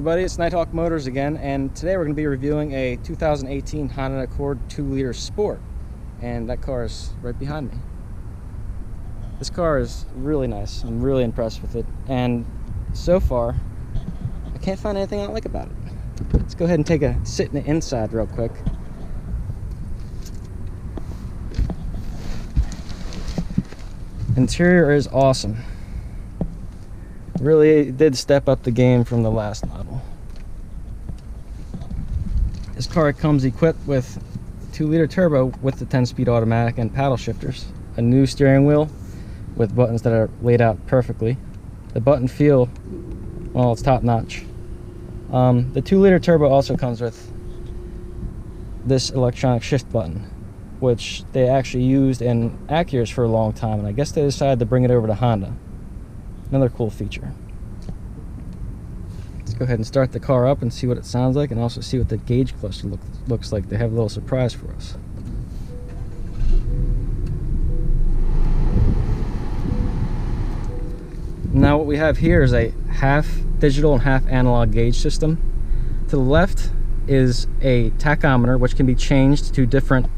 everybody, it's Nighthawk Motors again, and today we're going to be reviewing a 2018 Honda Accord 2-liter Sport, and that car is right behind me. This car is really nice. I'm really impressed with it, and so far I can't find anything I don't like about it. Let's go ahead and take a sit in the inside real quick. Interior is awesome. Really did step up the game from the last model. This car comes equipped with 2-liter turbo with the 10-speed automatic and paddle shifters, a new steering wheel with buttons that are laid out perfectly. The button feel, well, it's top notch. The 2-liter turbo also comes with this electronic shift button, which they actually used in Acuras for a long time, and I guess they decided to bring it over to Honda. Another cool feature. Let's go ahead and start the car up and see what it sounds like, and also see what the gauge cluster looks like. They have a little surprise for us. Now what we have here is a half digital and half analog gauge system. To the left is a tachometer, which can be changed to different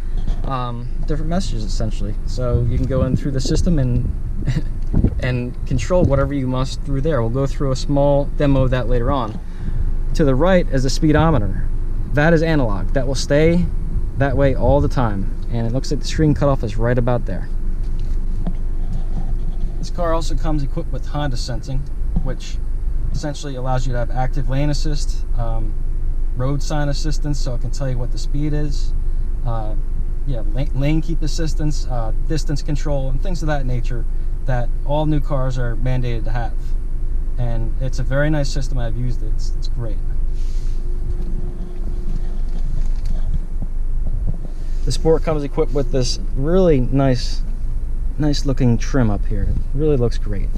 messages essentially. So you can go in through the system and control whatever you must through there. We'll go through a small demo of that later on. To the right is a speedometer. That is analog. That will stay that way all the time, and it looks like the screen cutoff is right about there. This car also comes equipped with Honda sensing, which essentially allows you to have active lane assist, road sign assistance, so it can tell you what the speed is, lane keep assistance, distance control, and things of that nature that all new cars are mandated to have. And it's a very nice system. I've used it. It's great. The Sport comes equipped with this really nice looking trim up here. It really looks great.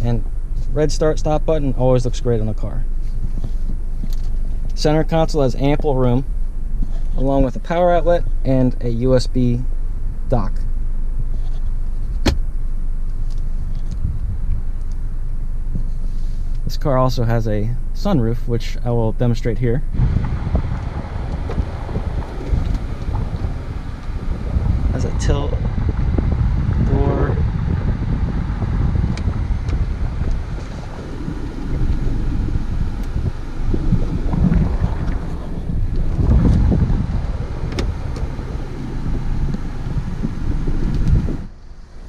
And red start stop button always looks great on the car. Center console has ample room, along with a power outlet and a USB dock. This car also has a sunroof, which I will demonstrate here. Has a tilt door.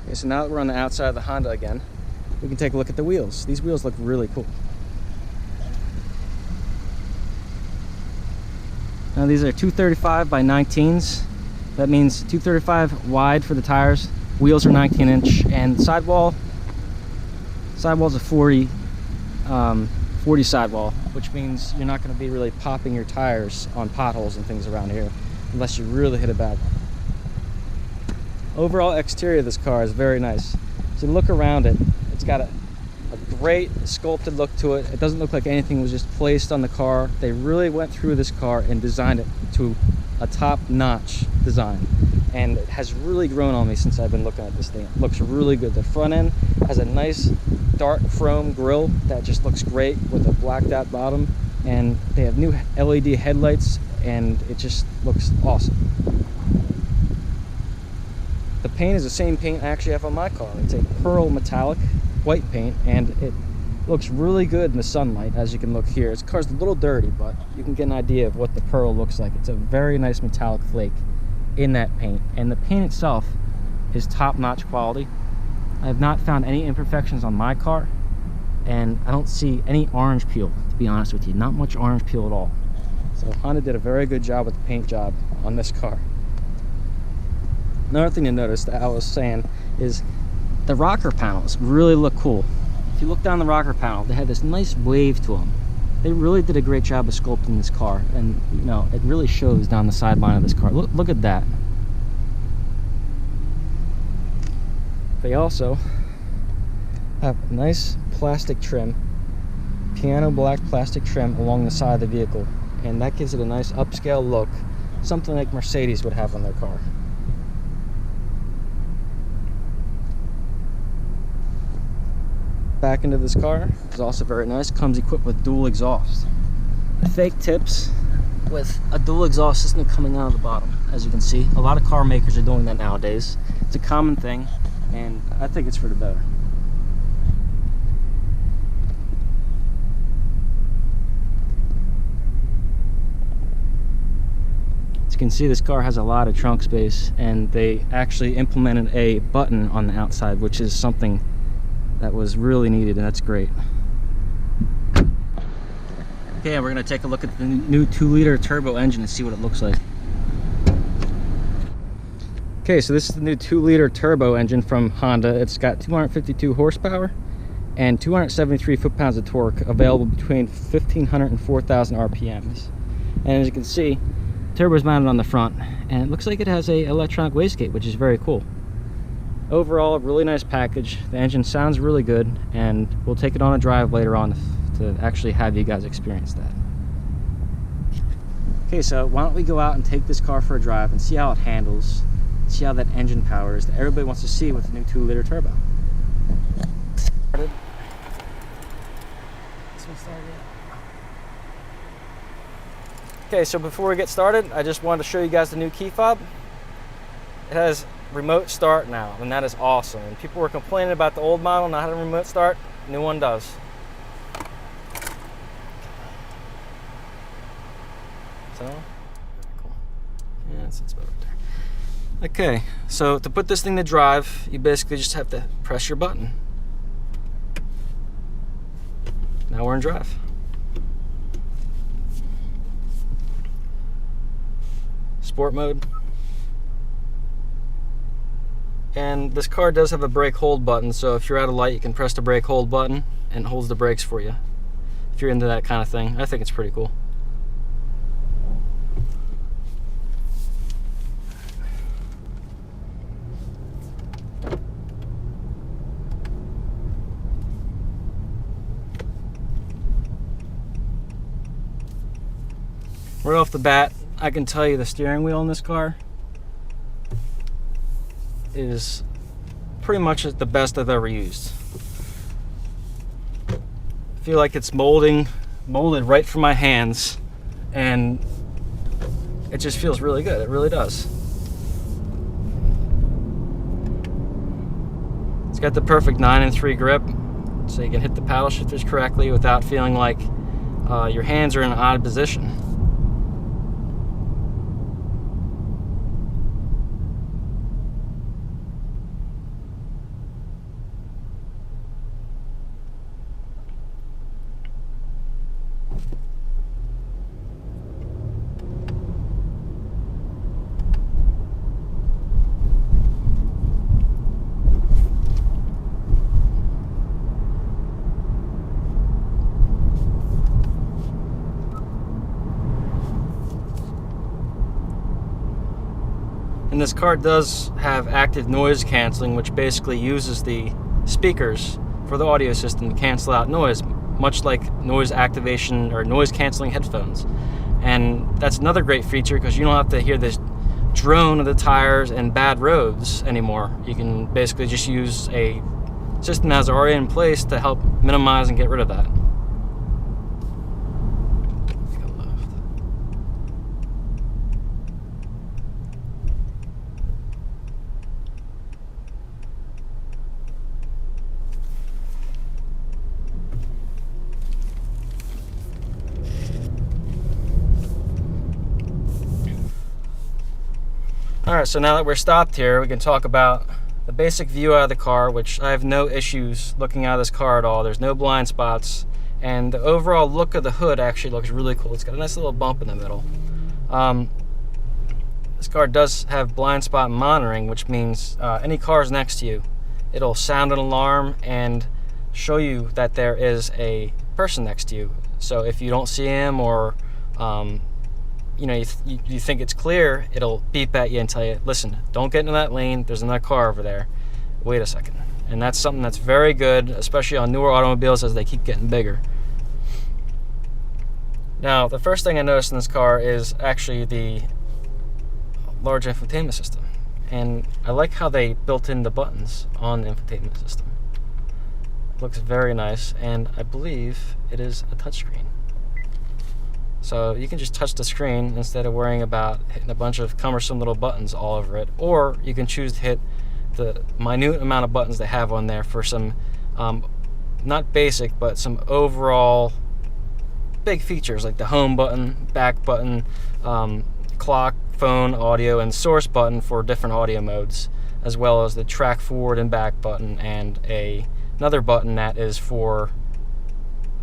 Okay, so now that we're on the outside of the Honda again, we can take a look at the wheels. These wheels look really cool. Now these are 235 by 19s. That means 235 wide for the tires. Wheels are 19-inch, and sidewall's a 40 sidewall, which means you're not going to be really popping your tires on potholes and things around here, unless you really hit a bad one. Overall exterior of this car is very nice. So look around it. It's got a great sculpted look to it. It doesn't look like anything was just placed on the car. They really went through this car and designed it to a top-notch design, and it has really grown on me since I've been looking at this thing. It looks really good. The front end has a nice dark chrome grille that just looks great with a blacked out bottom, and they have new LED headlights, and it just looks awesome. The paint is the same paint I actually have on my car. It's a pearl metallic white paint, and it looks really good in the sunlight, as you can look here. This car's a little dirty, but you can get an idea of what the pearl looks like. It's a very nice metallic flake in that paint, and the paint itself is top-notch quality. I have not found any imperfections on my car, and I don't see any orange peel, to be honest with you. Not much orange peel at all. So Honda did a very good job with the paint job on this car. Another thing to notice that I was saying is the rocker panels really look cool. If you look down the rocker panel, they had this nice wave to them. They really did a great job of sculpting this car, and you know, it really shows down the sideline of this car. Look at that. They also have a nice plastic trim, piano black plastic trim along the side of the vehicle, and that gives it a nice upscale look, something like Mercedes would have on their car. Back into this car is also very nice. Comes equipped with dual exhaust. fake tips with a dual exhaust system coming out of the bottom. As you can see, a lot of car makers are doing that nowadays. It's a common thing, and I think it's for the better. As you can see, this car has a lot of trunk space, and they actually implemented a button on the outside, which is something that was really needed, and that's great. Okay, we're going to take a look at the new 2-liter turbo engine and see what it looks like. Okay, so this is the new 2-liter turbo engine from Honda. It's got 252 horsepower and 273 foot-pounds of torque, available between 1,500 and 4,000 RPMs. And as you can see, the turbo is mounted on the front, and it looks like it has a electronic wastegate, which is very cool. Overall, a really nice package. The engine sounds really good, and we'll take it on a drive later on to actually have you guys experience that. Okay, so why don't we go out and take this car for a drive and see how it handles, see how that engine powers that everybody wants to see with the new 2-liter turbo. Okay, so before we get started, I just wanted to show you guys the new key fob. It has remote start now, and that is awesome. And people were complaining about the old model not having remote start. The new one does. So, cool. Yeah, that's about right there. Okay, so to put this thing to drive, you basically just have to press your button. Now we're in drive. Sport mode. And this car does have a brake hold button, so if you're at a light, you can press the brake hold button and it holds the brakes for you. If you're into that kind of thing, I think it's pretty cool. Right off the bat, I can tell you the steering wheel in this car is pretty much the best I've ever used. I feel like it's molded right from my hands, and it just feels really good. It really does. It's got the perfect 9-3 grip, so you can hit the paddle shifters correctly without feeling like your hands are in an odd position. And this car does have active noise canceling, which basically uses the speakers for the audio system to cancel out noise, much like noise activation or noise canceling headphones. And that's another great feature because you don't have to hear this drone of the tires and bad roads anymore. You can basically just use a system that's already in place to help minimize and get rid of that. Alright, so now that we're stopped here, we can talk about the basic view out of the car, which I have no issues looking out of this car at all. There's no blind spots, and the overall look of the hood actually looks really cool. It's got a nice little bump in the middle. This car does have blind spot monitoring, which means any cars next to you, it'll sound an alarm and show you that there is a person next to you. So if you don't see him, or you think it's clear, it'll beep at you and tell you, listen, don't get into that lane, there's another car over there, wait a second. And that's something that's very good, especially on newer automobiles as they keep getting bigger. Now, the first thing I noticed in this car is actually the large infotainment system. And I like how they built in the buttons on the infotainment system. It looks very nice, and I believe it is a touchscreen. So you can just touch the screen instead of worrying about hitting a bunch of cumbersome little buttons all over it. Or you can choose to hit the minute amount of buttons they have on there for some, not basic, but some overall big features like the home button, back button, clock, phone, audio, and source button for different audio modes, as well as the track forward and back button, and another button that is for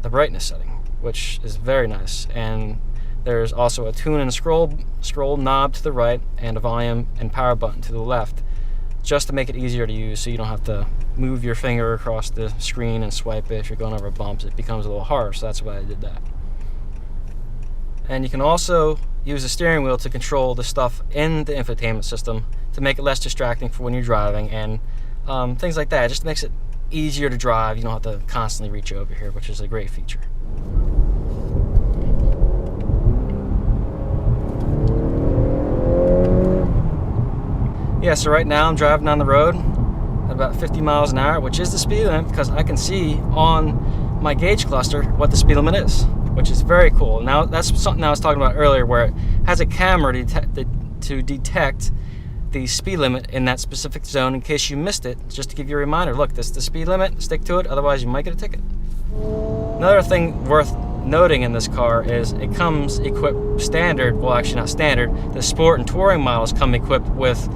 the brightness setting, which is very nice. And there's also a tune and scroll knob to the right, and a volume and power button to the left, just to make it easier to use, so you don't have to move your finger across the screen and swipe it. If you're going over bumps, it becomes a little harder, so that's why I did that. And you can also use the steering wheel to control the stuff in the infotainment system to make it less distracting for when you're driving, and things like that. It just makes it easier to drive. You don't have to constantly reach over here, which is a great feature. Yeah, so right now I'm driving down the road at about 50 miles an hour, which is the speed limit, because I can see on my gauge cluster what the speed limit is, which is very cool. Now, that's something I was talking about earlier, where it has a camera to detect the speed limit in that specific zone in case you missed it, just to give you a reminder. Look, this is the speed limit, stick to it, otherwise you might get a ticket. Another thing worth noting in this car is it comes equipped standard, well actually not standard, the Sport and Touring models come equipped with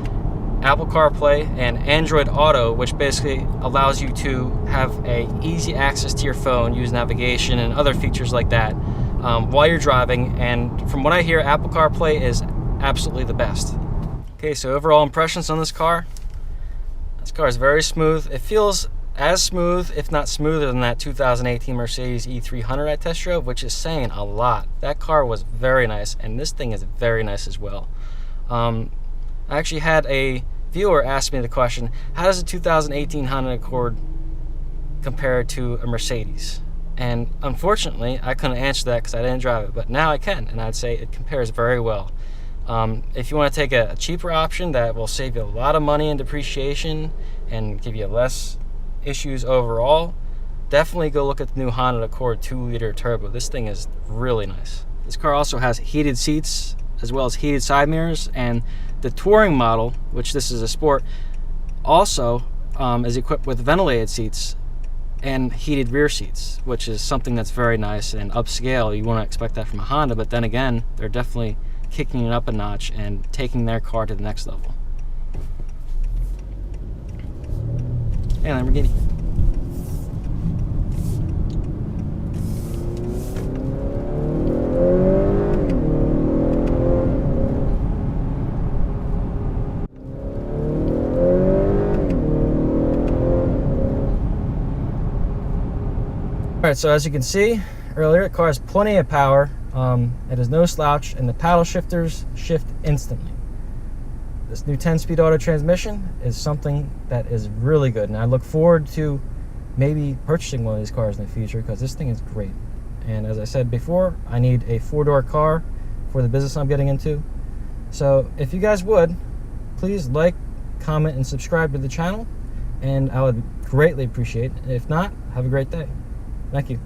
Apple CarPlay and Android Auto, which basically allows you to have easy access to your phone, use navigation and other features like that while you're driving. And from what I hear, Apple CarPlay is absolutely the best. Okay, so overall impressions on this car. This car is very smooth. It feels as smooth, if not smoother, than that 2018 Mercedes E300 I test drove, which is saying a lot. That car was very nice, and this thing is very nice as well. I actually had a viewer ask me the question, how does a 2018 Honda Accord compare to a Mercedes? And unfortunately, I couldn't answer that because I didn't drive it, but now I can, and I'd say it compares very well. If you want to take a cheaper option that will save you a lot of money in depreciation and give you less issues overall, definitely go look at the new Honda Accord 2-liter turbo. This thing is really nice. This car also has heated seats as well as heated side mirrors, and the Touring model, which this is a Sport, also is equipped with ventilated seats and heated rear seats, which is something that's very nice and upscale. You wouldn't expect that from a Honda, but then again, they're definitely kicking it up a notch and taking their car to the next level. Hey, Lamborghini. Alright, so as you can see earlier, the car has plenty of power. It is no slouch, and the paddle shifters shift instantly. This new 10-speed auto transmission is something that is really good, and I look forward to maybe purchasing one of these cars in the future, because this thing is great. And as I said before, I need a 4-door car for the business I'm getting into. So if you guys would, please like, comment, and subscribe to the channel, and I would greatly appreciate it. If not, have a great day. Thank you.